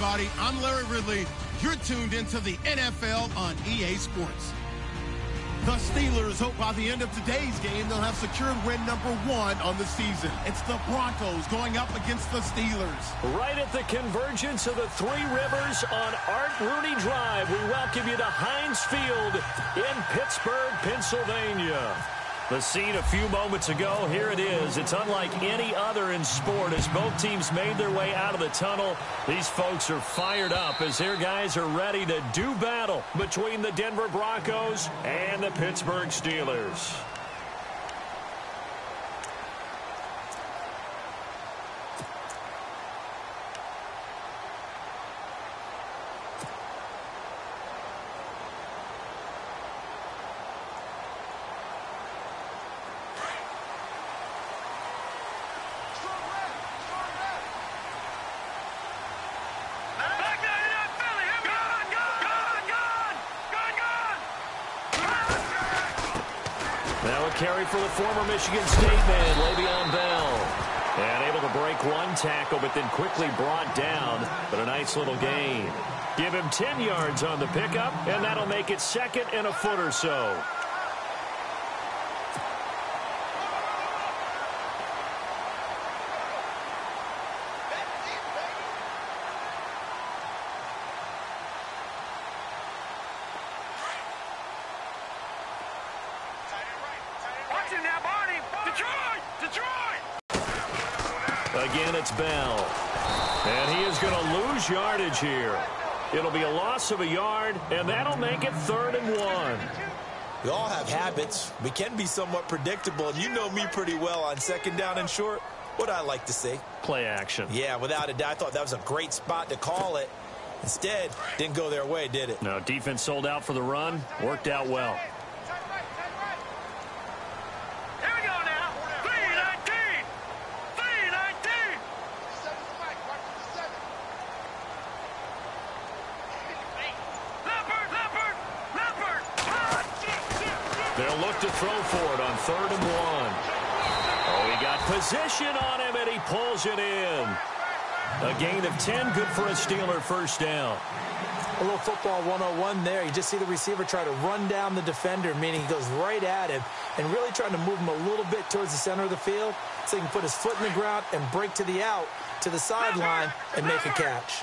everybody. I'm Larry Ridley. You're tuned into the NFL on EA Sports. The Steelers hope by the end of today's game they'll have secured win number 1 on the season. It's the Broncos going up against the Steelers. Right at the convergence of the Three Rivers on Art Rooney Drive, we welcome you to Heinz Field in Pittsburgh, Pennsylvania. The scene a few moments ago, here it is. It's unlike any other in sport as both teams made their way out of the tunnel. These folks are fired up as their guys are ready to do battle between the Denver Broncos and the Pittsburgh Steelers. Now a carry for the former Michigan State man, Le'Veon Bell. And able to break one tackle, but then quickly brought down. But a nice little gain. Give him 10 yards on the pickup, and that'll make it 2nd and a foot or so. Again, it's Bell. And he is going to lose yardage here. It'll be a loss of a yard, and that'll make it 3rd and 1. We all have habits. We can be somewhat predictable, and you know me pretty well on 2nd down and short. What I like to say? Play action. Yeah, without a doubt. I thought that was a great spot to call it. Instead, didn't go their way, did it? No, defense sold out for the run. Worked out well. They'll look to throw for it on 3rd and 1. Oh, he got position on him, and he pulls it in. A gain of 10, good for a Steeler first down. A little football 101 there. You just see the receiver try to run down the defender, meaning he goes right at him and really trying to move him a little bit towards the center of the field so he can put his foot in the ground and break to the out, to the sideline, and make a catch.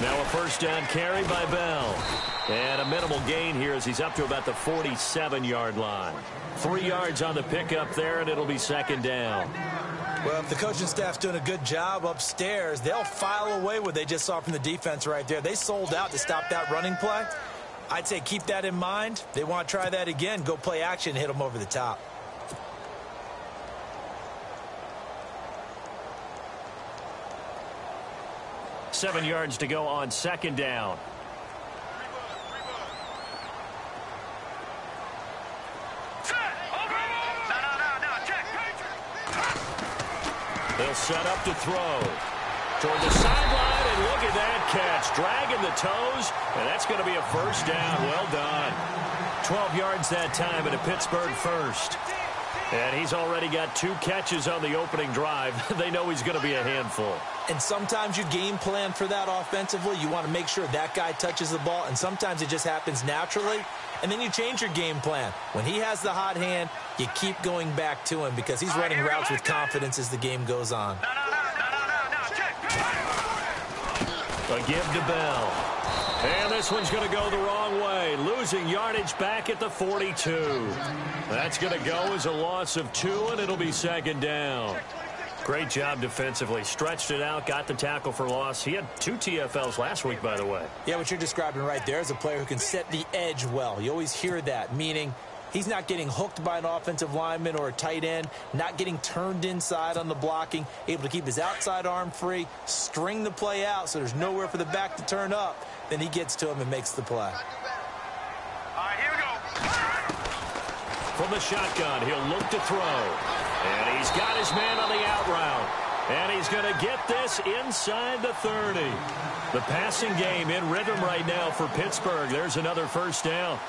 Now a first down carry by Bell. And a minimal gain here as he's up to about the 47-yard line. 3 yards on the pickup there, and it'll be 2nd down. Well, if the coaching staff's doing a good job upstairs, they'll file away what they just saw from the defense right there. They sold out to stop that running play. I'd say keep that in mind. They want to try that again. Go play action, hit them over the top. Seven yards to go on 2nd down. They'll set up to throw. Toward the sideline, and look at that catch. Dragging the toes, and that's going to be a first down. Well done. 12 yards that time, and a Pittsburgh first. And he's already got 2 catches on the opening drive. They know he's going to be a handful. And sometimes you game plan for that offensively. You want to make sure that guy touches the ball, and sometimes it just happens naturally. And then you change your game plan. When he has the hot hand, you keep going back to him because he's running routes with confidence as the game goes on. A give to Bell. And this one's going to go the wrong way. Losing yardage back at the 42. That's going to go as a loss of 2, and it'll be 2nd down. Great job defensively. Stretched it out, got the tackle for loss. He had 2 TFLs last week, by the way. Yeah, what you're describing right there is a player who can set the edge well. You always hear that, meaning he's not getting hooked by an offensive lineman or a tight end, not getting turned inside on the blocking, able to keep his outside arm free, string the play out so there's nowhere for the back to turn up. Then he gets to him and makes the play. All right, here we go. From the shotgun, he'll look to throw. And he's got his man on the out route. And he's going to get this inside the 30. The passing game in rhythm right now for Pittsburgh. There's another first down.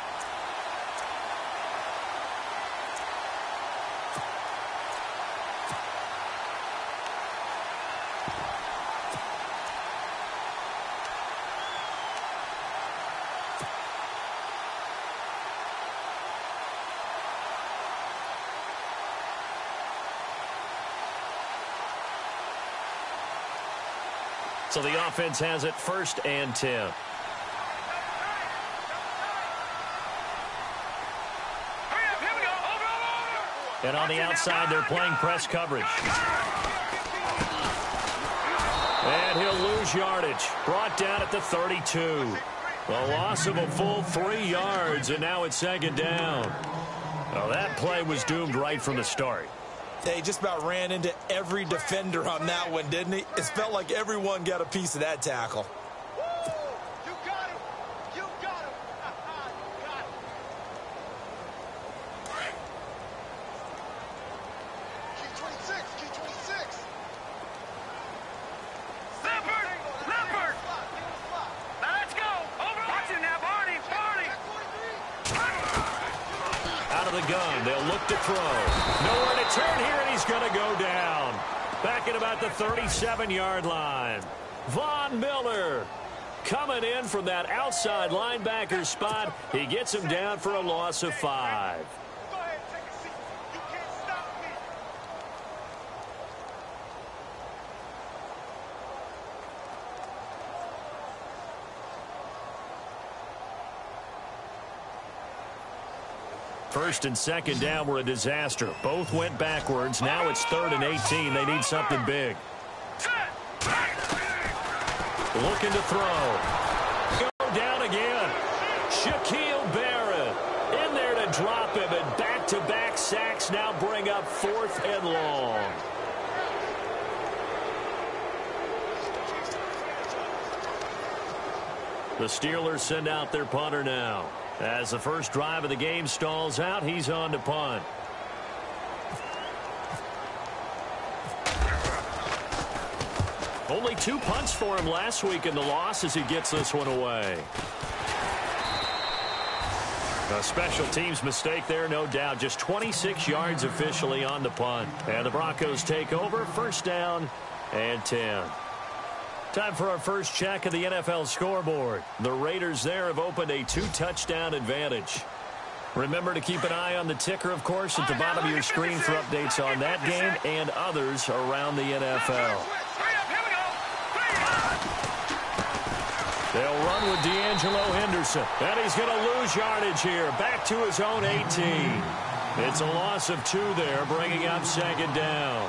So the offense has it 1st and 10. And on the outside, they're playing press coverage. And he'll lose yardage. Brought down at the 32. A loss of a full 3 yards, and now it's 2nd down. Well, that play was doomed right from the start. He just about ran into every defender on that one, didn't he? It felt like everyone got a piece of that tackle. You got him. You got him. You got him. Key 26. Key 26. Leopard. Leopard. Now let's go. Over. Watch him now, Barney. Barney. Out of the gun, they'll look to throw. Nowhere to turn here, and he's going to go down. Back at about the 37-yard line. Von Miller coming in from that outside linebacker spot. He gets him down for a loss of 5. Go ahead, take a seat. You can't stop me. First and 2nd down were a disaster. Both went backwards. Now it's 3rd and 18. They need something big. Looking to throw. Go down again. Shaquille Barrett in there to drop him, and back-to-back sacks now bring up 4th and long. The Steelers send out their punter now. As the first drive of the game stalls out, he's on to punt. Only 2 punts for him last week in the loss as he gets this one away. A special teams mistake there, no doubt. Just 26 yards officially on the punt. And the Broncos take over, 1st down and 10. Time for our first check of the NFL scoreboard. The Raiders there have opened a 2-touchdown advantage. Remember to keep an eye on the ticker, of course, at the bottom of your screen for updates on that game and others around the NFL. They'll run with D'Angelo Henderson. And he's going to lose yardage here. Back to his own 18. It's a loss of 2 there, bringing up 2nd down.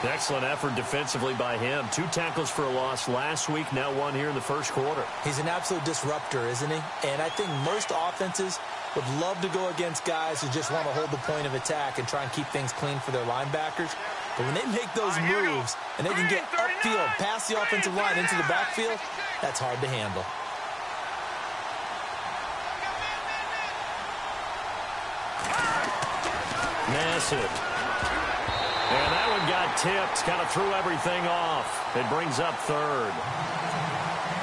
Excellent effort defensively by him. 2 tackles for a loss last week, now 1 here in the first quarter. He's an absolute disruptor, isn't he? And I think most offenses would love to go against guys who just want to hold the point of attack and try and keep things clean for their linebackers. But when they make those moves and they can get upfield, past the offensive line into the backfield, that's hard to handle. Massive. And that one got tipped, kind of threw everything off. It brings up 3rd.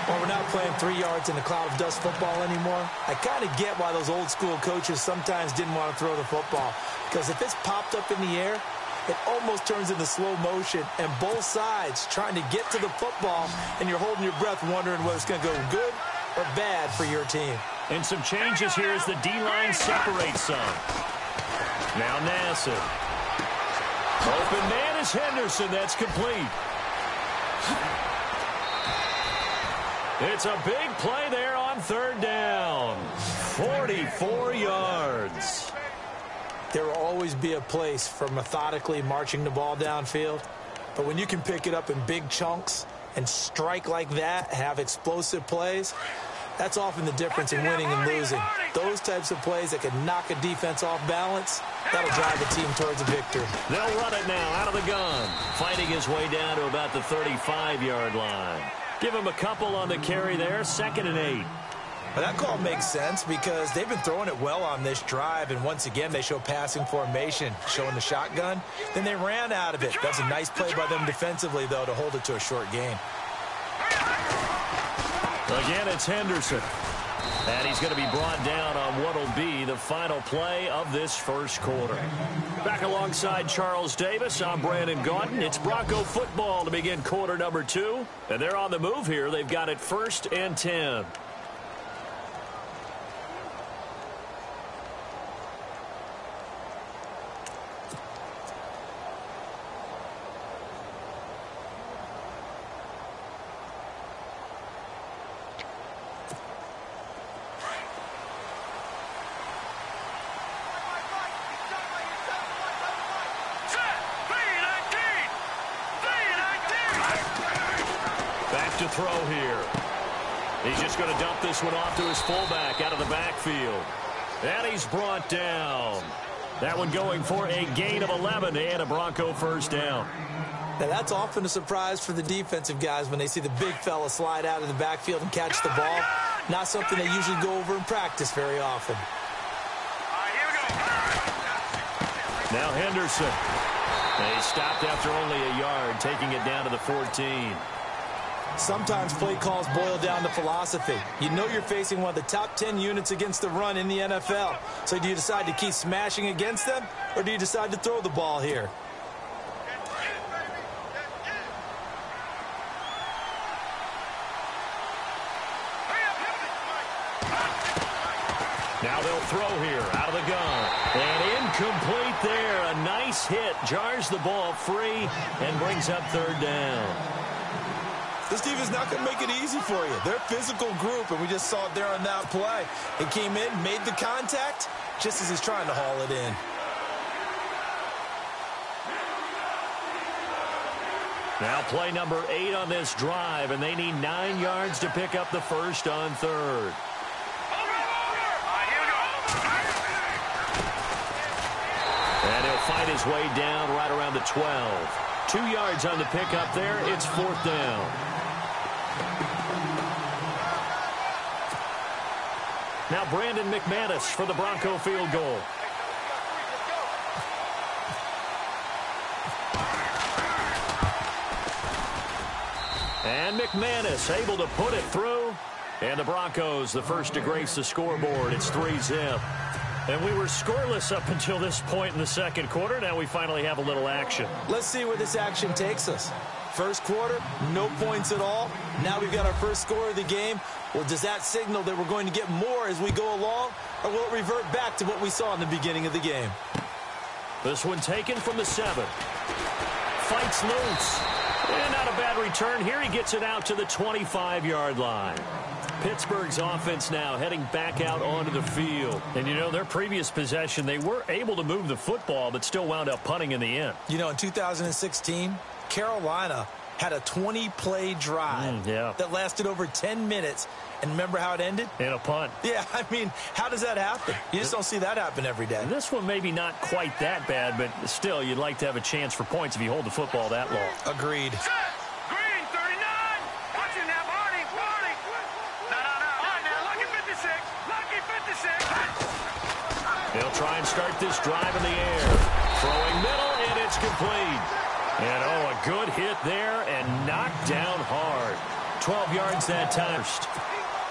Well, we're not playing 3 yards in a cloud of dust football anymore. I kind of get why those old school coaches sometimes didn't want to throw the football. Because if it's popped up in the air, it almost turns into slow motion. And both sides trying to get to the football, and you're holding your breath wondering whether it's going to go good or bad for your team. And some changes here as the D-line separates some. Now Nassib. Open man is Henderson. That's complete. It's a big play there on 3rd down. 44 yards. There will always be a place for methodically marching the ball downfield. But when you can pick it up in big chunks and strike like that, have explosive plays, that's often the difference in winning and losing. Those types of plays that can knock a defense off balance, that'll drive the team towards a victory. They'll run it now out of the gun. Fighting his way down to about the 35-yard line. Give him a couple on the carry there. 2nd and 8. Well, that call makes sense because they've been throwing it well on this drive, and once again they show passing formation, showing the shotgun. Then they ran out of it. That's a nice play by them defensively, though, to hold it to a short gain. Again, it's Henderson. And he's going to be brought down on what will be the final play of this first quarter. Back alongside Charles Davis, I'm Brandon Gaudin. It's Bronco football to begin quarter number 2. And they're on the move here. They've got it 1st and 10. throw here. He's just going to dump this one off to his fullback out of the backfield. And he's brought down. That one going for a gain of 11 and a Bronco first down. Now, that's often a surprise for the defensive guys when they see the big fella slide out of the backfield and catch the ball. Not something they usually go over in practice very often. Now Henderson. They stopped after only a yard, taking it down to the 14. Sometimes play calls boil down to philosophy. You know you're facing one of the top 10 units against the run in the NFL. So do you decide to keep smashing against them, or do you decide to throw the ball here? Now they'll throw here out of the gun. And incomplete there. A nice hit. Jars the ball free and brings up third down. This defense is not going to make it easy for you. They're a physical group, and we just saw it there on that play. It came in, made the contact, just as he's trying to haul it in. Now play number 8 on this drive, and they need 9 yards to pick up the first on third. And he'll fight his way down right around the 12. 2 yards on the pickup there. It's fourth down. Now Brandon McManus for the Bronco field goal. And McManus able to put it through. And the Broncos, the first to grace the scoreboard. It's 3-zip. And we were scoreless up until this point in the second quarter. Now we finally have a little action. Let's see where this action takes us. First quarter, no points at all. Now we've got our first score of the game. Well, does that signal that we're going to get more as we go along? Or will it revert back to what we saw in the beginning of the game? This one taken from the 7. Fights loose. And not a bad return here. He gets it out to the 25-yard line. Pittsburgh's offense now heading back out onto the field. And, you know, their previous possession, they were able to move the football, but still wound up punting in the end. You know, in 2016, Carolina had a 20-play drive that lasted over 10 minutes. And remember how it ended? In a punt. Yeah, I mean, how does that happen? You just don't see that happen every day. This one maybe not quite that bad, but still, you'd like to have a chance for points if you hold the football that long. Agreed. Green, 39. Watch it now, Barney. No. All right, now, lucky 56. Lucky 56. They'll try and start this drive in the air. Throwing middle, and it's complete. And, oh, a good hit there and knocked down hard. 12 yards that time.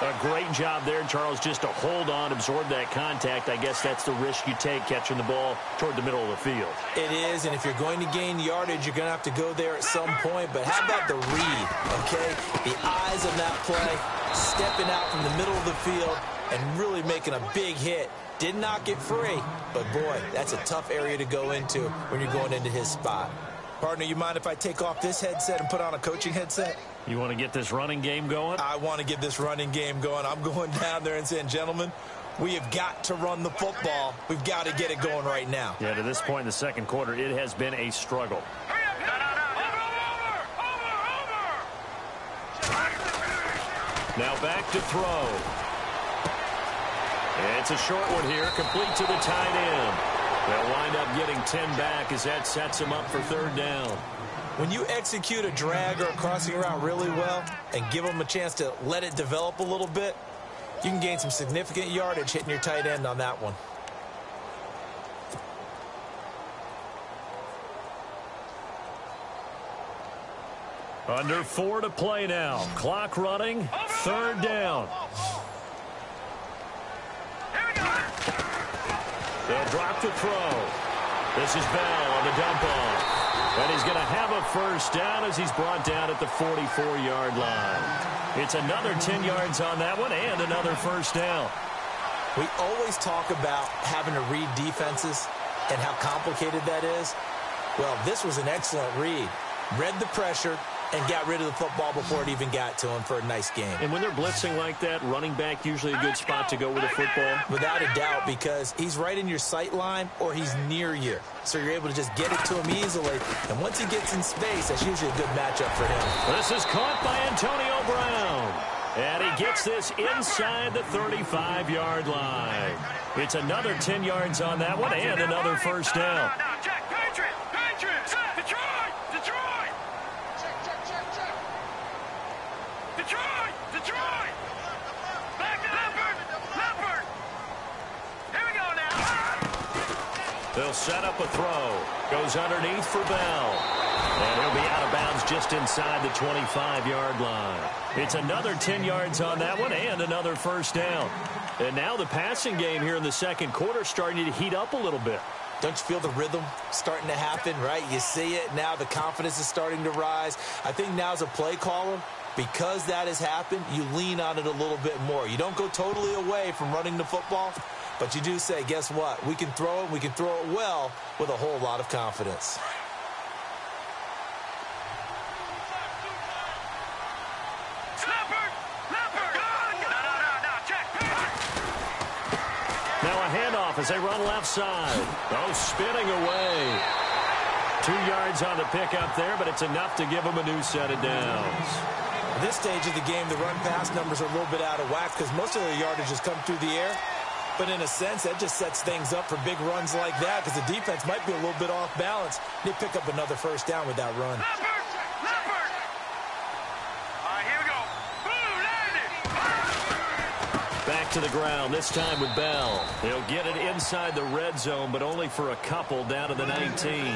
A great job there, Charles, just to hold on, absorb that contact. I guess that's the risk you take catching the ball toward the middle of the field. It is, and if you're going to gain yardage, you're going to have to go there at some point. But how about the read, okay? The eyes of that play, stepping out from the middle of the field and really making a big hit. Did not get free, but, boy, that's a tough area to go into when you're going into his spot. Partner, you mind if I take off this headset and put on a coaching headset? You want to get this running game going? I want to get this running game going. I'm going down there and saying, gentlemen, we have got to run the football. We've got to get it going right now. Yeah, to this point in the second quarter, it has been a struggle. Now back to throw. It's a short one here, complete to the tight end. They'll wind up getting 10 back as that sets them up for third down. When you execute a drag or a crossing route really well and give them a chance to let it develop a little bit, you can gain some significant yardage hitting your tight end on that one. Under 4 to play now. Clock running. Third down. They'll drop the throw. This is Bell on the dump off. And he's going to have a first down as he's brought down at the 44-yard line. It's another 10 yards on that one and another first down. We always talk about having to read defenses and how complicated that is. Well, this was an excellent read. Read the pressure and got rid of the football before it even got to him for a nice game. And when they're blitzing like that, running back usually a good spot to go with a football? Without a doubt, because he's right in your sight line or he's near you. So you're able to just get it to him easily. And once he gets in space, that's usually a good matchup for him. This is caught by Antonio Brown. And he gets this inside the 35-yard line. It's another 10 yards on that one and another first down. Jack, Patriots, Detroit. Back to Leopard. Here we go now. They'll set up a throw. Goes underneath for Bell. And he'll be out of bounds just inside the 25-yard line. It's another 10 yards on that one and another first down. And now the passing game here in the second quarter starting to heat up a little bit. Don't you feel the rhythm starting to happen, right? You see it now. The confidence is starting to rise. I think now as a play caller, because that has happened, you lean on it a little bit more. You don't go totally away from running the football, but you do say, guess what? We can throw it. We can throw it well with a whole lot of confidence. Now a handoff as they run left side. Oh, spinning away. 2 yards on the pickup there, but it's enough to give them a new set of downs. At this stage of the game, the run-pass numbers are a little bit out of whack because most of their yardage has come through the air. But in a sense, that just sets things up for big runs like that because the defense might be a little bit off balance. They pick up another first down with that run. Leopard. All right, here we go. Boom, landed. Back to the ground, this time with Bell. He'll get it inside the red zone, but only for a couple down to the 19.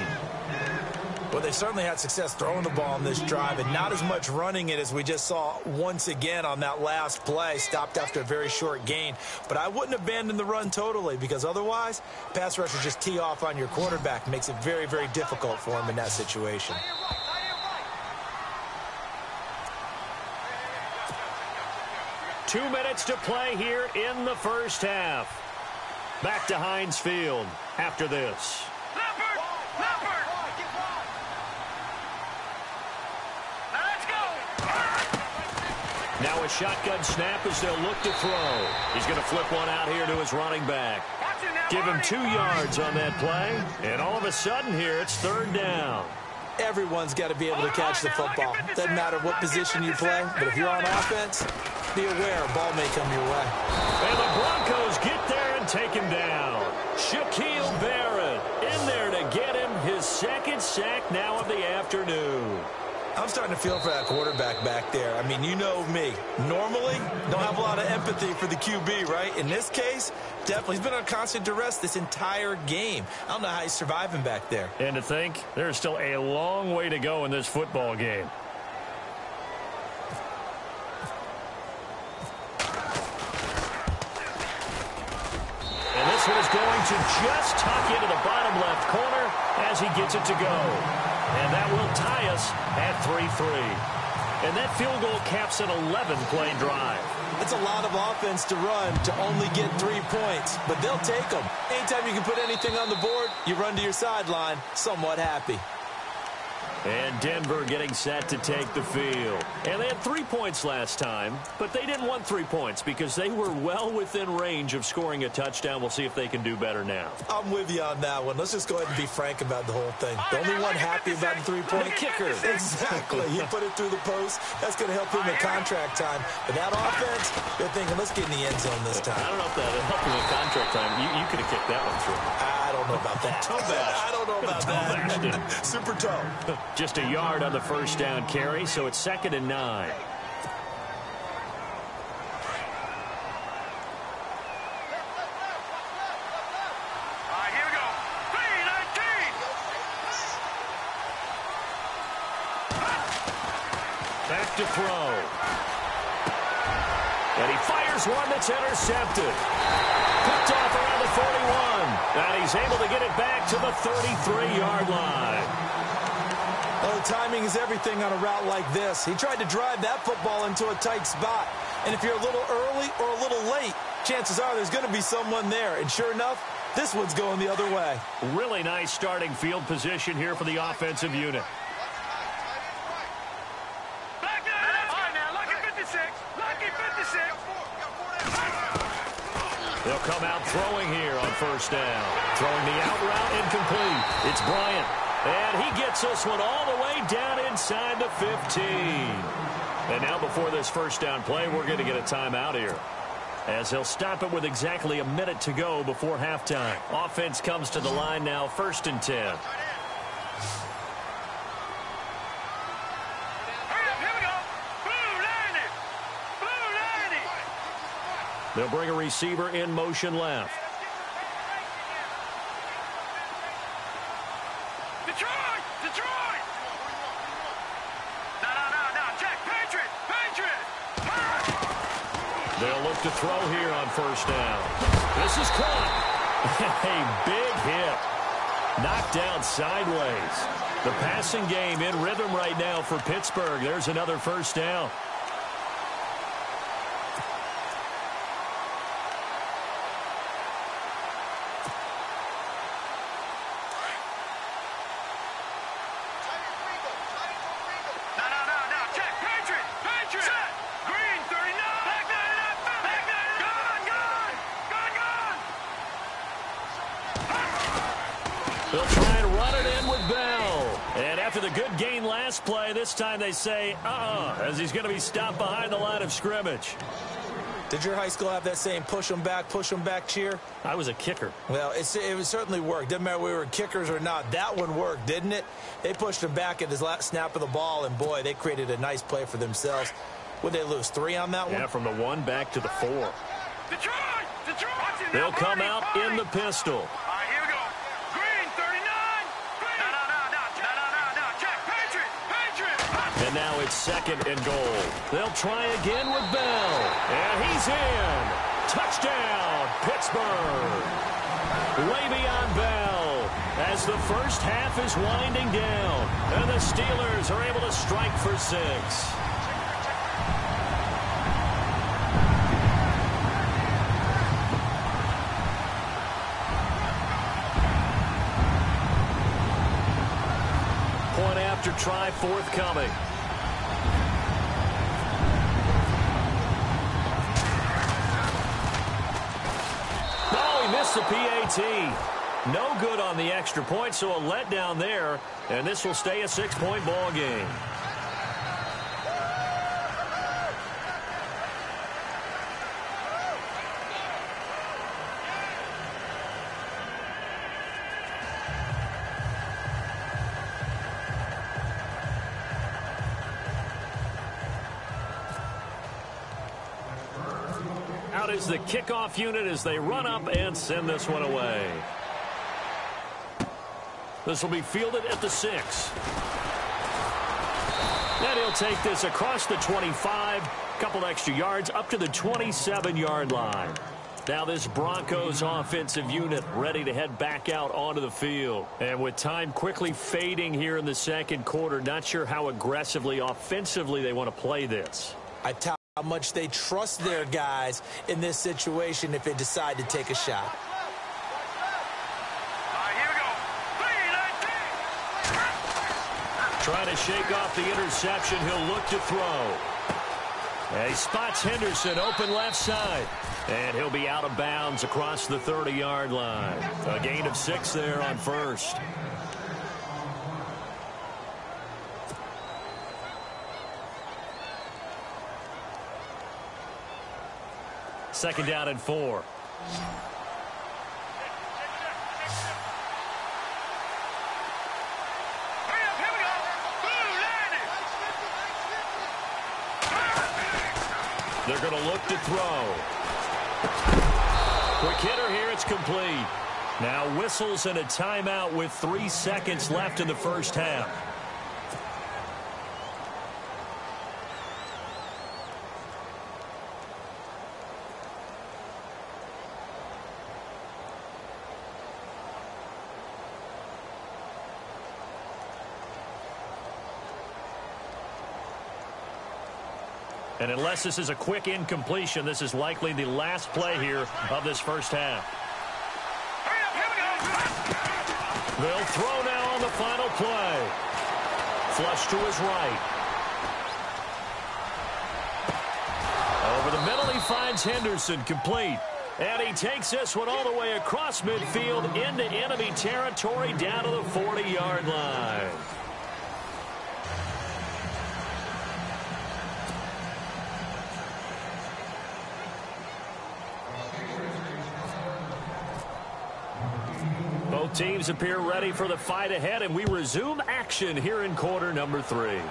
Well, they certainly had success throwing the ball on this drive and not as much running it as we just saw once again on that last play. Stopped after a very short gain. But I wouldn't abandon the run totally because otherwise, pass rushers just tee off on your quarterback. Makes it very, very difficult for him in that situation. Two minutes to play here in the first half. Back to Heinz Field after this. Leopard. Now let's go. Now a shotgun snap as they'll look to throw. He's going to flip one out here to his running back. Give him 2 yards on that play. And all of a sudden here, it's third down. Everyone's got to be able to catch the football. Doesn't matter what position you play, but if you're on offense, be aware a ball may come your way. And the Broncos get there and take him down. Shaquille Barrett in there to get him his second sack now of the afternoon. I'm starting to feel for that quarterback back there. I mean, you know me. Normally, don't have a lot of empathy for the QB, right? In this case, definitely. He's been on constant duress this entire game. I don't know how he's surviving back there. And to think, there's still a long way to go in this football game. And this one is going to just tuck into the bottom left corner as he gets it to go. And that will tie us at 3-3. And that field goal caps an 11-play drive. It's a lot of offense to run to only get 3 points, but they'll take them. Anytime you can put anything on the board, you run to your sideline somewhat happy. And Denver getting set to take the field. And they had 3 points last time, but they didn't want 3 points because they were well within range of scoring a touchdown. We'll see if they can do better now. I'm with you on that one. Let's just go ahead and be frank about the whole thing. The only one happy about the 3-point kicker. Exactly. He put it through the post. That's going to help him in contract time. But that offense, they're thinking, let's get in the end zone this time. I don't know if that helped him in contract time. You could have kicked that one through. I don't know about that. I don't know about that. Super toe. Just a yard on the first down carry, so it's 2nd and 9. All right, here we go. 3-19. Back to throw. And he fires one that's intercepted. Picked off around the 41. And he's able to get it back to the 33-yard line. Oh, timing is everything on a route like this. He tried to drive that football into a tight spot. And if you're a little early or a little late, chances are there's going to be someone there. And sure enough, this one's going the other way. Really nice starting field position here for the offensive unit. Back to the all right, now, lucky 56. Lucky 56. They'll come out throwing here on first down. Throwing the out route incomplete. It's Bryant. And he gets this one all the way down inside the 15. And now before this first down play, we're going to get a timeout here, as he'll stop it with exactly a minute to go before halftime. Offense comes to the line now, 1st and 10. Here we go. Blue 90. Blue 90. They'll bring a receiver in motion left. Detroit! Detroit! No. Jack, Patriot! Patriot! They'll look to throw here on 1st down. This is caught. A big hit. Knocked down sideways. The passing game in rhythm right now for Pittsburgh. There's another 1st down. No. Jack, Patriot! Patriot! Set! Green 39! Back 99! Gone! They'll try and run it in with Bell. And after the good gain last play, this time they say, as he's going to be stopped behind the line of scrimmage. Did your high school have that same push them back cheer? I was a kicker. Well, it certainly worked. Didn't matter if we were kickers or not. That one worked, didn't it? They pushed him back at his last snap of the ball, and, boy, they created a nice play for themselves. Would they lose 3 on that one? Yeah, from the 1 back to the 4. Detroit! They'll come out in the pistol. All right, here we go. Green 39! No. Jack, Patriot! And now it's 2nd and goal. They'll try again with Bell. And he's in. Touchdown, Pittsburgh. Way beyond Bell as the first half is winding down. And the Steelers are able to strike for 6. Point after try forthcoming. Oh, he missed the PAT. No good on the extra point, so a letdown there. And this will stay a 6-point ball game. Out is the kickoff unit as they run up and send this one away. This will be fielded at the 6. And he'll take this across the 25, couple extra yards up to the 27-yard line. Now this Broncos offensive unit ready to head back out onto the field. And with time quickly fading here in the 2nd quarter, not sure how aggressively, offensively they want to play this. I tell how much they trust their guys in this situation if they decide to take a shot. All right, here we go. 3-19. Trying to shake off the interception. He'll look to throw. And he spots Henderson open left side. And he'll be out of bounds across the 30-yard line. A gain of 6 there on 1st. Second down and 4. Here we go. Blue 90. They're going to look to throw. Quick hitter here. It's complete. Now whistles and a timeout with 3 seconds left in the first half. And unless this is a quick incompletion, this is likely the last play here of this first half. Here we go. They'll throw now on the final play. Flush to his right. Over the middle, he finds Henderson, complete. And he takes this one all the way across midfield into enemy territory down to the 40-yard line. teams appear ready for the fight ahead, and we resume action here in quarter number 3.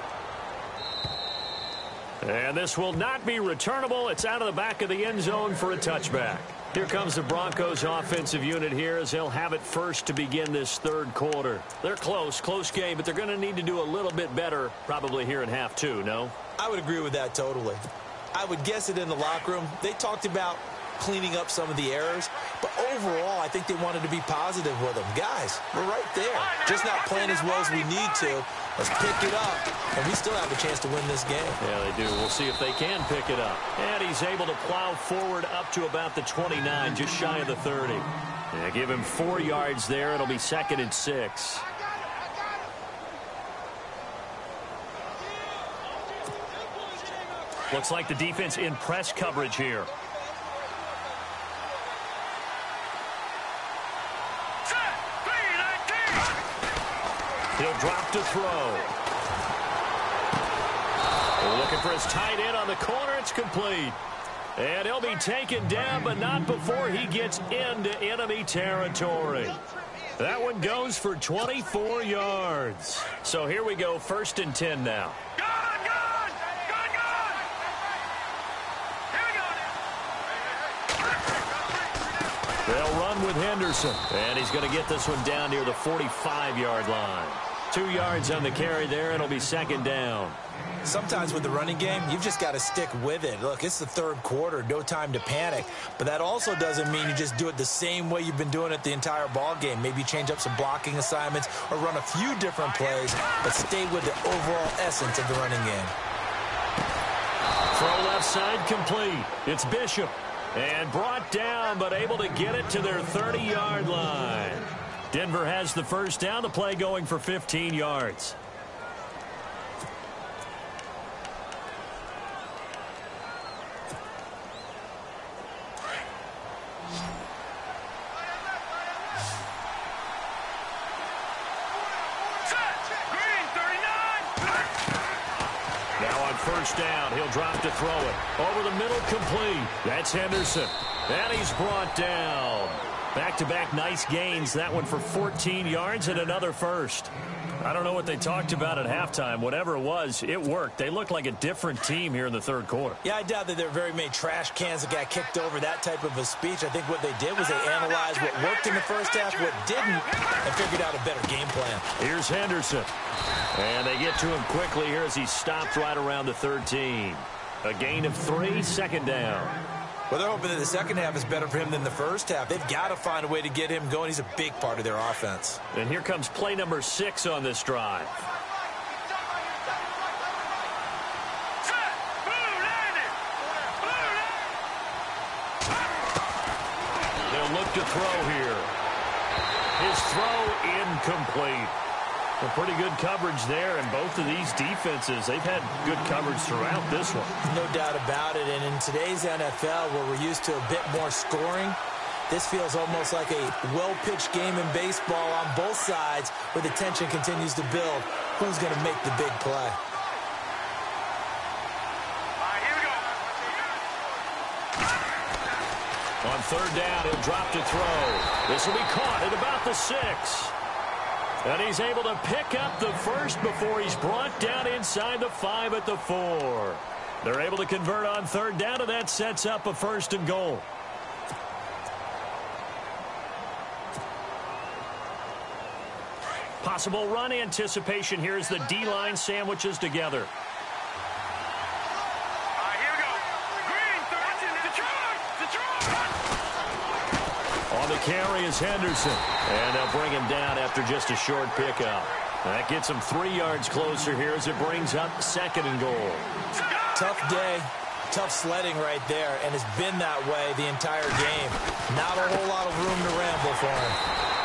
And this will not be returnable. It's out of the back of the end zone for a touchback. Here comes the Broncos offensive unit here as they'll have it first to begin this third quarter. They're close game, but they're going to need to do a little bit better probably here in half 2, no? I would agree with that totally. I would guess it in the locker room. They talked about cleaning up some of the errors, but overall, I think they wanted to be positive with them. Guys, we're right there. Just not playing as well as we need to. Let's pick it up, and we still have a chance to win this game. Yeah, they do. We'll see if they can pick it up. And he's able to plow forward up to about the 29, just shy of the 30. Yeah, give him 4 yards there. It'll be 2nd and 6. Looks like the defense in press coverage here. He'll drop to throw. Looking for his tight end on the corner. It's complete. And he'll be taken down, but not before he gets into enemy territory. That one goes for 24 yards. So here we go, 1st and 10 now. They'll run with Henderson. And he's going to get this one down near the 45-yard line. 2 yards on the carry there, and it'll be 2nd down. Sometimes with the running game, you've just got to stick with it. Look, it's the third quarter, no time to panic. But that also doesn't mean you just do it the same way you've been doing it the entire ball game. Maybe change up some blocking assignments or run a few different plays, but stay with the overall essence of the running game. Throw left side complete. It's Bishop. And brought down, but able to get it to their 30-yard line. Denver has the first down. The play going for 15 yards. First down. He'll drop to throw it. Over the middle, complete. That's Henderson. And he's brought down. Back-to-back nice gains. That one for 14 yards and another first. I don't know what they talked about at halftime. Whatever it was, it worked. They look like a different team here in the third quarter. Yeah, I doubt that there are very many trash cans that got kicked over, that type of a speech. I think what they did was they analyzed what worked in the first half, what didn't, and figured out a better game plan. Here's Henderson. And they get to him quickly here as he stopped right around the 13. A gain of 3, 2nd down. Well, they're hoping that the second half is better for him than the first half. They've got to find a way to get him going. He's a big part of their offense. And here comes play number 6 on this drive. They'll look to throw here. His throw incomplete. Well, pretty good coverage there, and both of these defenses, they've had good coverage throughout this one. No doubt about it, and in today's NFL, where we're used to a bit more scoring, this feels almost like a well-pitched game in baseball on both sides, where the tension continues to build. Who's going to make the big play? On 3rd down, he'll drop to throw. This will be caught at about the 6. And he's able to pick up the first before he's brought down inside the 5 at the 4. They're able to convert on 3rd down, and that sets up a 1st and goal. Possible run anticipation here as the D-line sandwiches together. On the carry is Henderson. And they'll bring him down after just a short pickup. That gets him 3 yards closer here as it brings up 2nd and goal. Tough day, tough sledding right there, and it's been that way the entire game. Not a whole lot of room to ramble for him.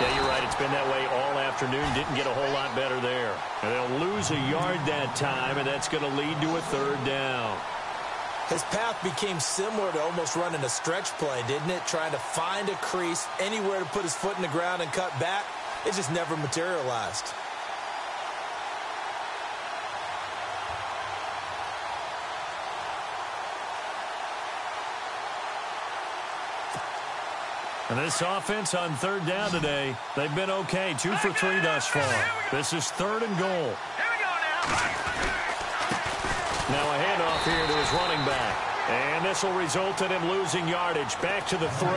Yeah, you're right. It's been that way all afternoon. Didn't get a whole lot better there. And they'll lose a yard that time, and that's going to lead to a 3rd down. His path became similar to almost running a stretch play, didn't it? Trying to find a crease, anywhere to put his foot in the ground and cut back. It just never materialized. And this offense on third down today, they've been okay. 2 for 3 thus far. This is 3rd and goal. Here we go now. Now a handoff here to his running back. And this will result in him losing yardage back to the 3.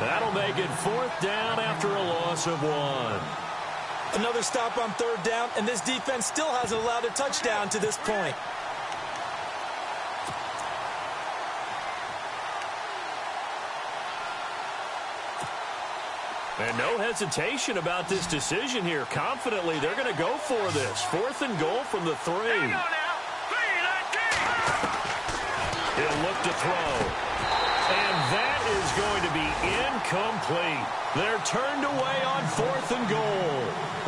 That'll make it 4th down after a loss of 1. Another stop on 3rd down, and this defense still hasn't allowed a touchdown to this point. And no hesitation about this decision here. Confidently, they're going to go for this. 4th and goal from the 3. Here we go now. 3-19. He'll look to throw. And that is going to be incomplete. They're turned away on 4th and goal.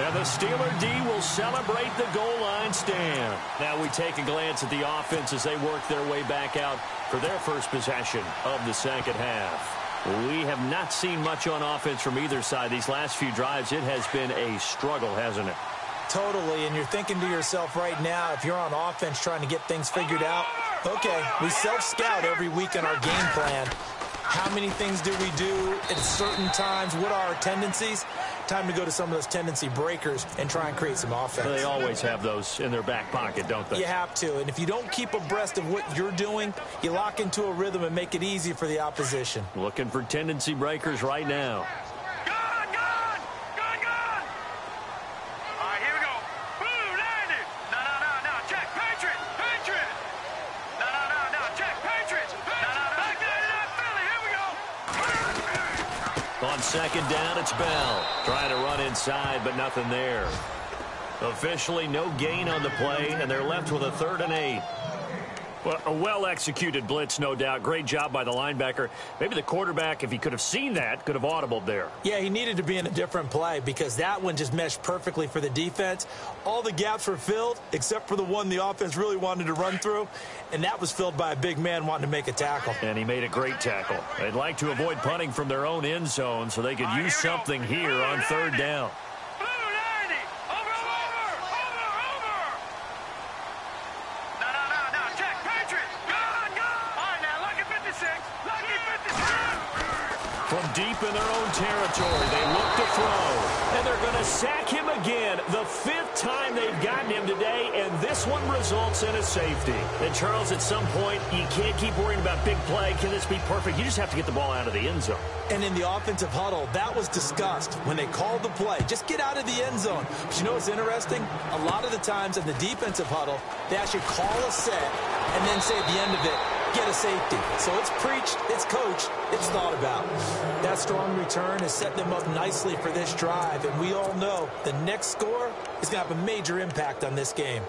And the Steeler D will celebrate the goal line stand. Now we take a glance at the offense as they work their way back out for their first possession of the second half. We have not seen much on offense from either side. These last few drives, it has been a struggle, hasn't it? Totally, and you're thinking to yourself right now, if you're on offense trying to get things figured out, okay, we self-scout every week in our game plan. How many things do we do at certain times? What are our tendencies? Time to go to some of those tendency breakers and try and create some offense. They always have those in their back pocket, don't they? You have to, and if you don't keep abreast of what you're doing, you lock into a rhythm and make it easy for the opposition. Looking for tendency breakers right now. Gone, gone. Gone, gone. All right, here we go. Blue, landed. No. Check. Patriot. No. Check. Patriot. No. Back there, Philly. Here we go. On 2nd down, it's Bell. Trying to run inside, but nothing there. Officially, no gain on the play, and they're left with a 3rd and 8. Well, a well-executed blitz, no doubt. Great job by the linebacker. Maybe the quarterback, if he could have seen that, could have audibled there. Yeah, he needed to be in a different play because that one just meshed perfectly for the defense. All the gaps were filled except for the one the offense really wanted to run through, and that was filled by a big man wanting to make a tackle. And he made a great tackle. They'd like to avoid punting from their own end zone so they could use something here on 3rd down. Blue, landing. Over. No. Check. Patriot. Gone. All right, now, lucky 56. Lucky 56. From deep in their own territory, they look to throw. And they're going to sack him again. The 5th time they've gotten him today, and this one results in a safety. And, Charles, at some point, you can't keep worrying about big play. Can this be perfect? You just have to get the ball out of the end zone. And in the offensive huddle, that was discussed when they called the play. Just get out of the end zone. But you know what's interesting? A lot of the times in the defensive huddle, they actually call a set and then say at the end of it, get a safety. So it's preached, it's coached, it's thought about. That strong return has set them up nicely for this drive, and we all know the next score is going to have a major impact on this game.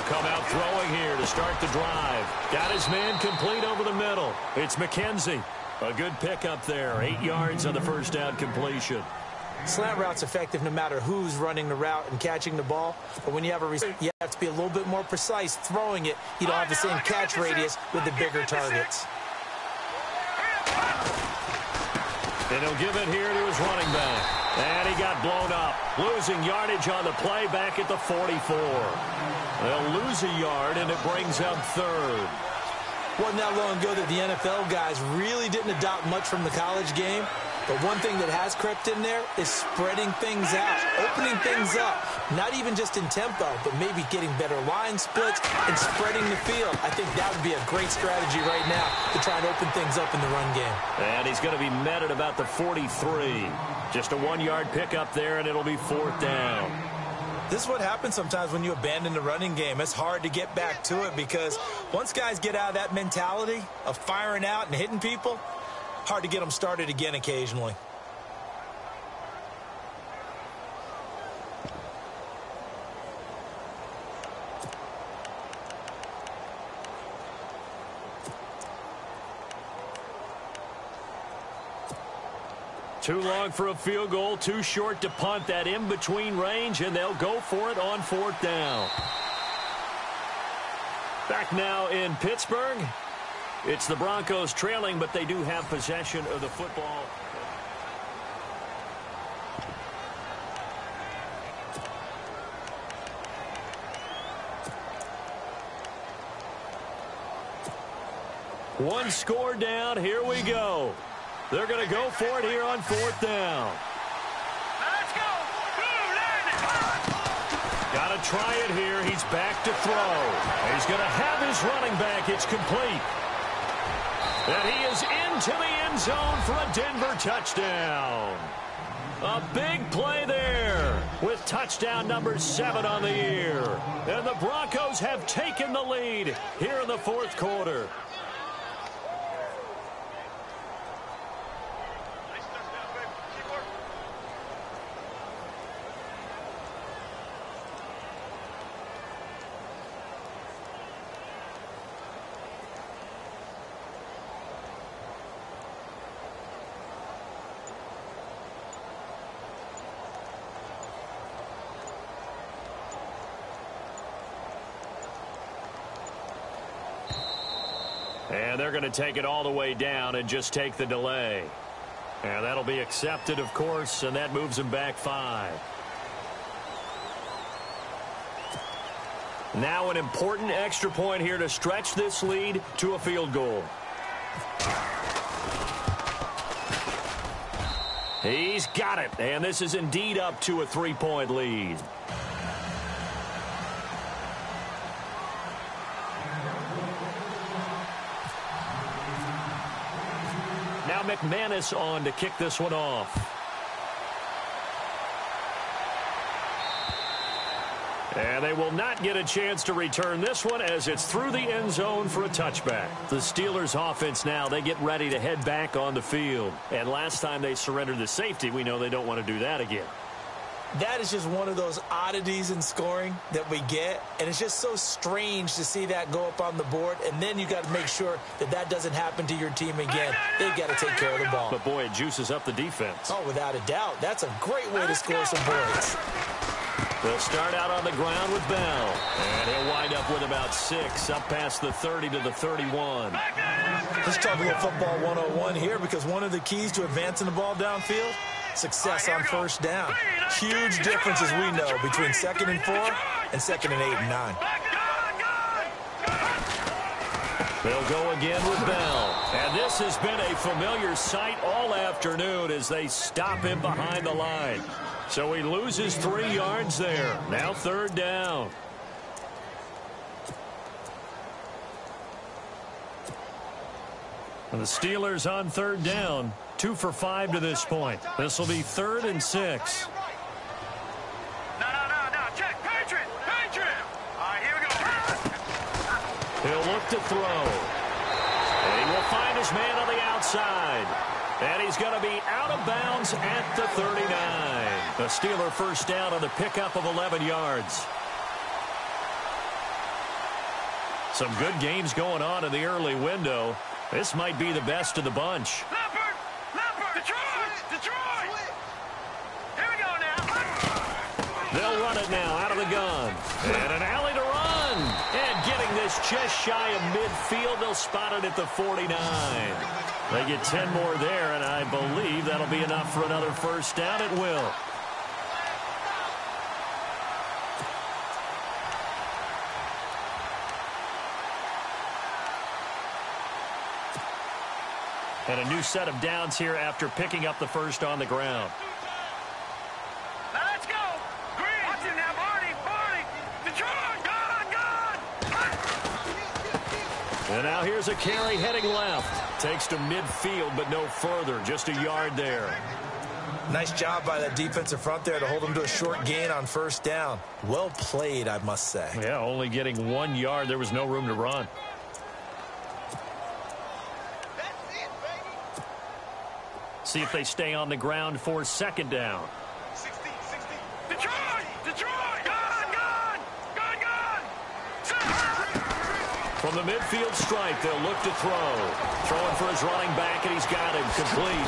Come out throwing here to start the drive. Got his man complete over the middle. It's McKenzie. A good pickup there. 8 yards on the first down completion. Slant route's effective no matter who's running the route and catching the ball. But when you have a receiver, you have to be a little bit more precise throwing it. You don't have the same catch radius with the bigger targets. And he'll give it here to his running back. And he got blown up. Losing yardage on the play back at the 44. They'll lose a yard, and it brings up 3rd. Wasn't that long ago that the NFL guys really didn't adopt much from the college game. But one thing that has crept in there is spreading things out, opening things up, not even just in tempo, but maybe getting better line splits and spreading the field. I think that would be a great strategy right now to try and open things up in the run game. And he's going to be met at about the 43. Just a 1-yard pickup there, and it'll be 4th down. This is what happens sometimes when you abandon the running game. It's hard to get back to it because once guys get out of that mentality of firing out and hitting people, hard to get them started again occasionally. Too long for a field goal, too short to punt. That in-between range, and they'll go for it on 4th down. Back now in Pittsburgh. It's the Broncos trailing, but they do have possession of the football. One score down. Here we go. They're going to go for it here on 4th down. Let's go. Got to try it here. He's back to throw. He's going to have his running back. It's complete. And he is into the end zone for a Denver touchdown. A big play there with touchdown number 7 on the year. And the Broncos have taken the lead here in the 4th quarter. And they're going to take it all the way down and just take the delay. And that'll be accepted, of course, and that moves them back 5. Now an important extra point here to stretch this lead to a field goal. He's got it, and this is indeed up to a 3-point lead. Now McManus on to kick this one off. And they will not get a chance to return this one as it's through the end zone for a touchback. The Steelers offense now, they get ready to head back on the field. And last time they surrendered the safety, we know they don't want to do that again. That is just one of those oddities in scoring that we get, and it's just so strange to see that go up on the board, and then you got to make sure that that doesn't happen to your team again. They've got to take care of the ball. But, boy, it juices up the defense. Oh, without a doubt. That's a great way to score some points. They'll start out on the ground with Bell, and he'll wind up with about 6, up past the 30 to the 31. Let's talk a little football 101 here, because one of the keys to advancing the ball downfield, success on 1st down. Huge difference, as we know, between 2nd and 4 and 2nd and 8 and 9. They'll go again with Bell. And this has been a familiar sight all afternoon as they stop him behind the line. So he loses 3 yards there. Now 3rd down. And the Steelers on 3rd down. 2 for 5 to this point. This will be 3rd and 6. No. Check. Patriot. All right, here we go. He'll look to throw. And he will find his man on the outside. And he's going to be out of bounds at the 39. The Steeler 1st down on the pickup of 11 yards. Some good games going on in the early window. This might be the best of the bunch. Leopard. Detroit. Here we go now. They'll run it now out of the gun. And an alley to run. And getting this just shy of midfield. They'll spot it at the 49. They get 10 more there, and I believe that'll be enough for another 1st down. It will. And a new set of downs here after picking up the 1st on the ground. Now let's go. Green. Watch it now, Barney. Detroit. Gone. And now here's a carry heading left. Takes to midfield, but no further. Just a yard there. Nice job by that defensive front there to hold them to a short gain on 1st down. Well played, I must say. Yeah, only getting 1 yard. There was no room to run. See if they stay on the ground for 2nd down. 60. Detroit. Gone. From the midfield stripe, they'll look to throw. Throwing for his running back, and he's got him complete.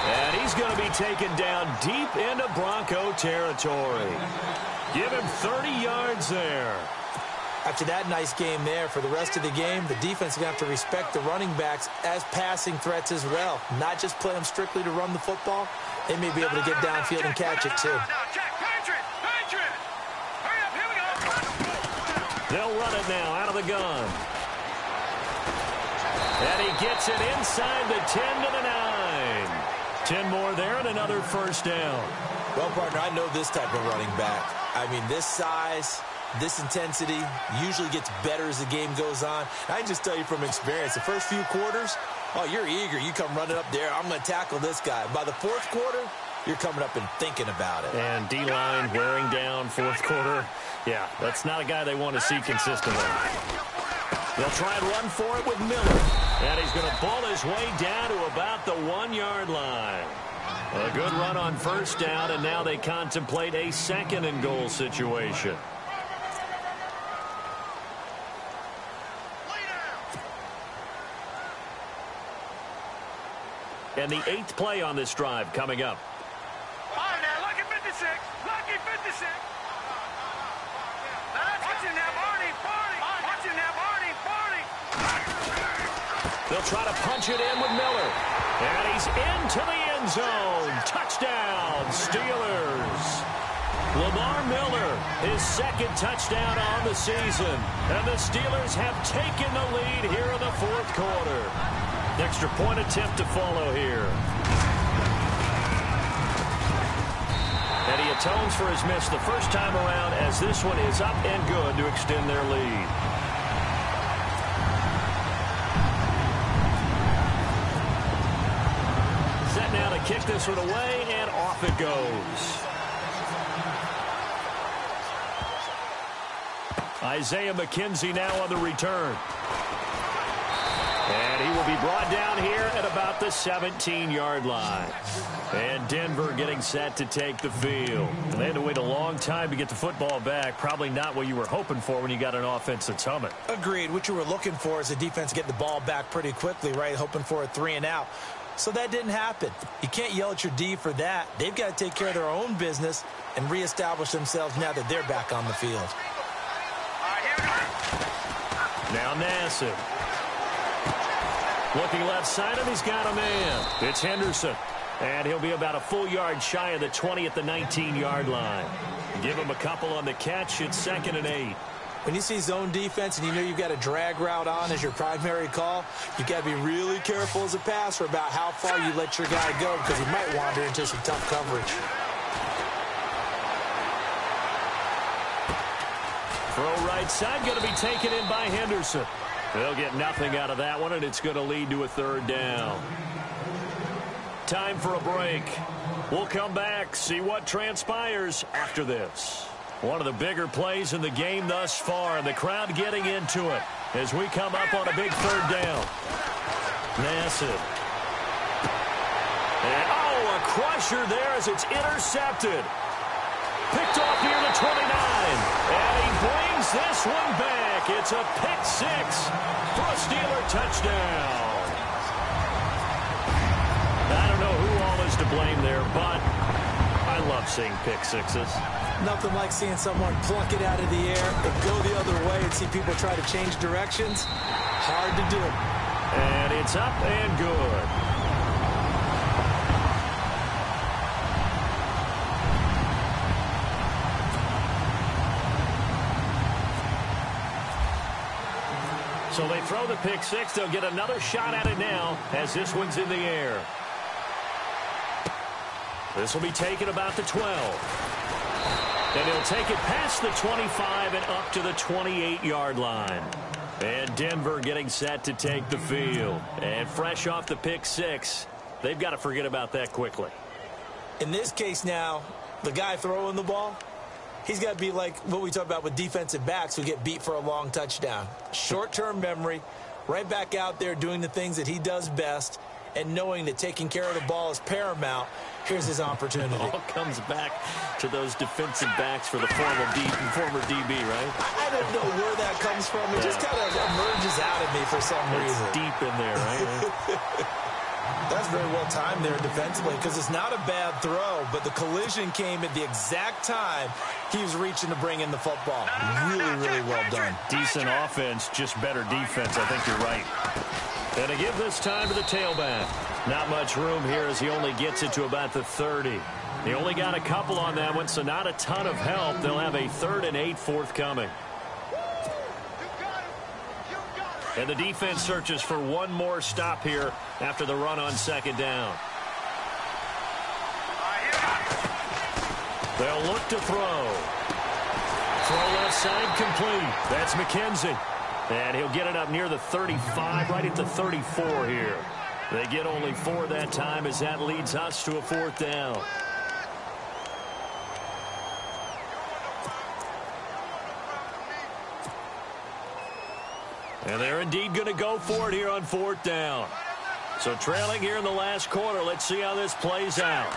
And he's going to be taken down deep into Bronco territory. Give him 30 yards there. After that nice game there, for the rest of the game, the defense is going to have to respect the running backs as passing threats as well. Not just play them strictly to run the football. They may be able to get downfield and catch it, too. They'll run it now out of the gun. And he gets it inside the 10 to the 9. 10 more there and another first down. Well, partner, I know this type of running back. I mean, this size, this intensity usually gets better as the game goes on. I can just tell you from experience, the first few quarters, oh, you're eager. You come running up there. I'm going to tackle this guy. By the fourth quarter, you're coming up and thinking about it. And D-line wearing down fourth quarter. Yeah, that's not a guy they want to see consistently. They'll try and run for it with Miller. And he's going to ball his way down to about the 1-yard line. A good run on first down, and now they contemplate a second and goal situation. And the 8th play on this drive coming up. All right, now, lucky 56. Lucky 56. Watch him now, Barney. Watch him now, Barney. They'll try to punch it in with Miller. And he's into the end zone. Touchdown, Steelers. Lamar Miller, his second touchdown on the season. And the Steelers have taken the lead here in the fourth quarter. Extra point attempt to follow here. And he atones for his miss the first time around, as this one is up and good to extend their lead. Set now to kick this one away, and off it goes. Isaiah McKenzie now on the return. And he will be brought down here at about the 17-yard line. And Denver getting set to take the field. And they had to wait a long time to get the football back. Probably not what you were hoping for when you got an offense that's humming. Agreed. What you were looking for is the defense get the ball back pretty quickly, right? Hoping for a 3-and-out. So that didn't happen. You can't yell at your D for that. They've got to take care of their own business and reestablish themselves now that they're back on the field. Now Nassib. Looking left side, and he's got a man. It's Henderson. And he'll be about a full yard shy of the 20 at the 19-yard line. Give him a couple on the catch. It's 2nd and 8. When you see zone defense and you know you've got a drag route on as your primary call, you've got to be really careful as a passer about how far you let your guy go, because he might wander into some tough coverage. Throw right side, going to be taken in by Henderson. They'll get nothing out of that one, and it's going to lead to a 3rd down. Time for a break. We'll come back, see what transpires after this. One of the bigger plays in the game thus far, and the crowd getting into it as we come up on a big 3rd down. Nassib. And, a crusher there as it's intercepted. Picked off near the 29. And he brings this one back. It's a pick 6 for a Steeler touchdown. I don't know who all is to blame there, but I love seeing pick 6s. Nothing like seeing someone plunk it out of the air and go the other way and see people try to change directions. Hard to do. And it's up and good. So they throw the pick 6. They'll get another shot at it now as this one's in the air. This will be taken about the 12. And he'll take it past the 25 and up to the 28-yard line. And Denver getting set to take the field. And fresh off the pick 6, they've got to forget about that quickly. In this case now, the guy throwing the ball, he's got to be like what we talk about with defensive backs who get beat for a long touchdown. Short-term memory, right back out there doing the things that he does best, and knowing that taking care of the ball is paramount. Here's his opportunity. It all comes back to those defensive backs for the former DB, right? I don't know where that comes from. It just kind of emerges out of me for some reason. It's deep in there, right? That's very well timed there defensively because it's not a bad throw, but the collision came at the exact time he was reaching to bring in the football. Really, really well done. Decent offense, just better defense. I think you're right. And to give this time to the tailback. Not much room here as he only gets it to about the 30. He only got a couple on that one, so not a ton of help. They'll have a 3rd and 8 forthcoming. And the defense searches for one more stop here after the run on 2nd down. They'll look to throw. Throw left side complete. That's McKenzie. And he'll get it up near the 35, right at the 34 here. They get only 4 that time as that leads us to a 4th down. And they're indeed going to go for it here on 4th down. So trailing here in the last quarter. Let's see how this plays out.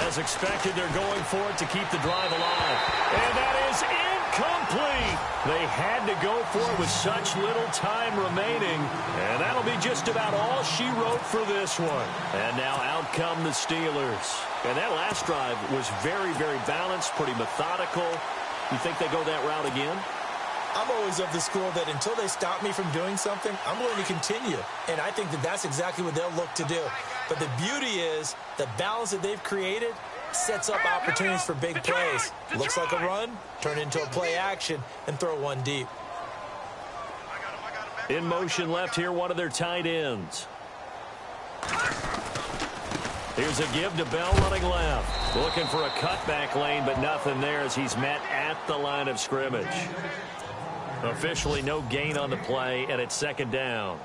As expected, they're going for it to keep the drive alive. And that is incomplete. They had to go for it with such little time remaining. And that'll be just about all she wrote for this one. And now out come the Steelers. And that last drive was very, very balanced, pretty methodical. You think they go that route again? I'm always of the school that until they stop me from doing something, I'm going to continue. And I think that that's exactly what they'll look to do. But the beauty is the balance that they've created sets up opportunities for big plays. Looks like a run, turn into a play action, and throw one deep. In motion left here, one of their tight ends. Here's a give to Bell running left. Looking for a cutback lane, but nothing there as he's met at the line of scrimmage. Officially no gain on the play, and it's 2nd down.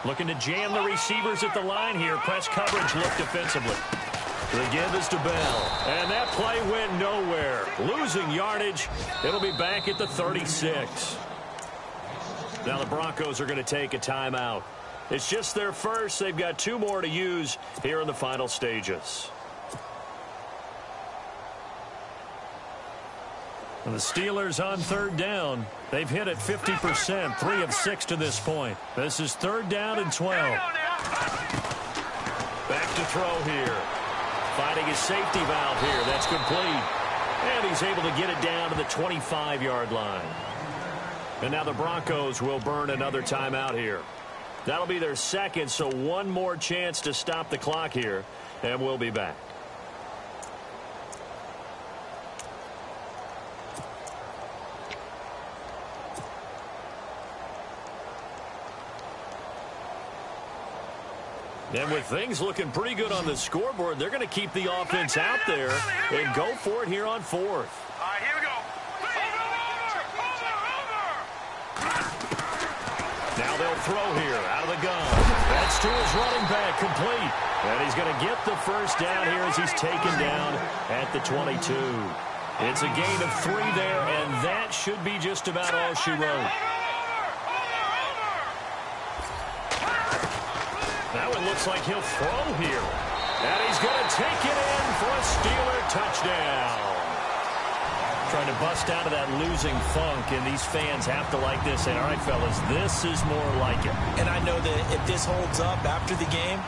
Looking to jam the receivers at the line here. Press coverage look defensively. The give is to Bell. And that play went nowhere. Losing yardage. It'll be back at the 36. Now the Broncos are going to take a timeout. It's just their first. They've got 2 more to use here in the final stages. And the Steelers on 3rd down. They've hit it 50%, 3 of 6 to this point. This is 3rd down and 12. Back to throw here. Finding his safety valve here. That's complete. And he's able to get it down to the 25-yard line. And now the Broncos will burn another timeout here. That'll be their 2nd, so one more chance to stop the clock here. And we'll be back. And with things looking pretty good on the scoreboard, they're going to keep the offense out there and go for it here on 4th. All right, here we go. Now they'll throw here out of the gun. That's to his running back, complete. And he's going to get the first down here as he's taken down at the 22. It's a gain of 3 there, and that should be just about all she wrote. That one looks like he'll throw here. And he's going to take it in for a Steeler touchdown. Trying to bust out of that losing funk, and these fans have to like this. And all right, fellas, this is more like it. And I know that if this holds up after the game,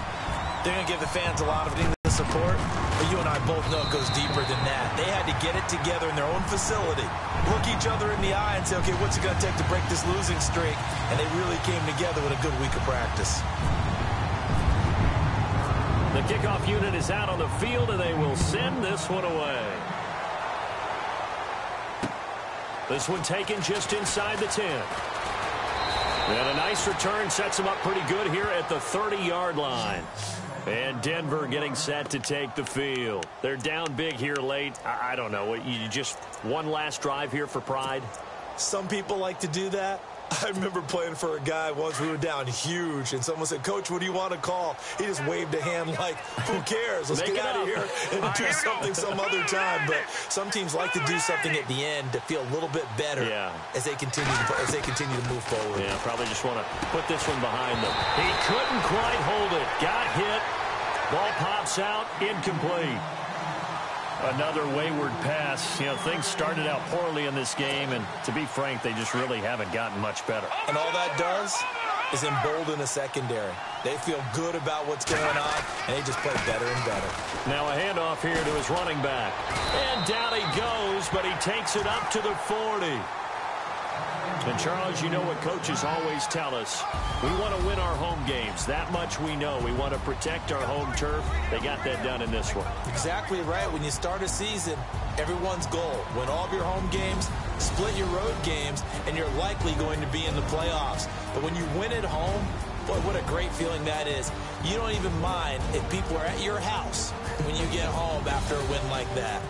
they're going to give the fans a lot of support. But you and I both know it goes deeper than that. They had to get it together in their own facility, look each other in the eye and say, okay, what's it going to take to break this losing streak? And they really came together with a good week of practice. The kickoff unit is out on the field, and they will send this one away. This one taken just inside the 10. And a nice return sets them up pretty good here at the 30-yard line. And Denver getting set to take the field. They're down big here late. I don't know. You just one last drive here for pride? Some people like to do that. I remember playing for a guy once. We were down huge, and someone said, "Coach, what do you want to call?" He just waved a hand like, "Who cares? Let's get out of here and do something some other time." But some teams like to do something at the end to feel a little bit better as they continue to move forward. Yeah, probably just want to put this one behind them. He couldn't quite hold it. Got hit. Ball pops out. Incomplete. Another wayward pass. You know, things started out poorly in this game, and to be frank, they just really haven't gotten much better. And all that does is embolden a secondary. They feel good about what's going on, and they just play better and better. Now a handoff here to his running back. And down he goes, but he takes it up to the 40. And, Charles, you know what coaches always tell us. We want to win our home games. That much we know. We want to protect our home turf. They got that done in this one. Exactly right. When you start a season, everyone's goal, win all of your home games, split your road games, and you're likely going to be in the playoffs. But when you win at home, boy, what a great feeling that is. You don't even mind if people are at your house when you get home after a win like that.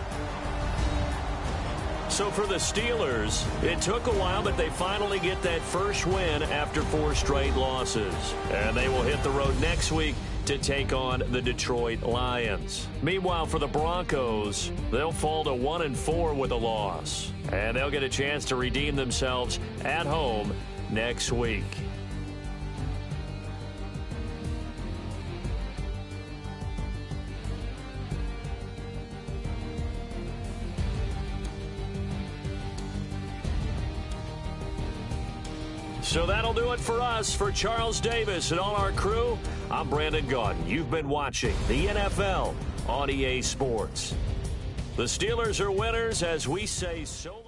So for the Steelers, it took a while, but they finally get that first win after 4 straight losses. And they will hit the road next week to take on the Detroit Lions. Meanwhile, for the Broncos, they'll fall to 1-4 with a loss. And they'll get a chance to redeem themselves at home next week. So that'll do it for us. For Charles Davis and all our crew, I'm Brandon Gaudin. You've been watching the NFL on EA Sports. The Steelers are winners, as we say so long.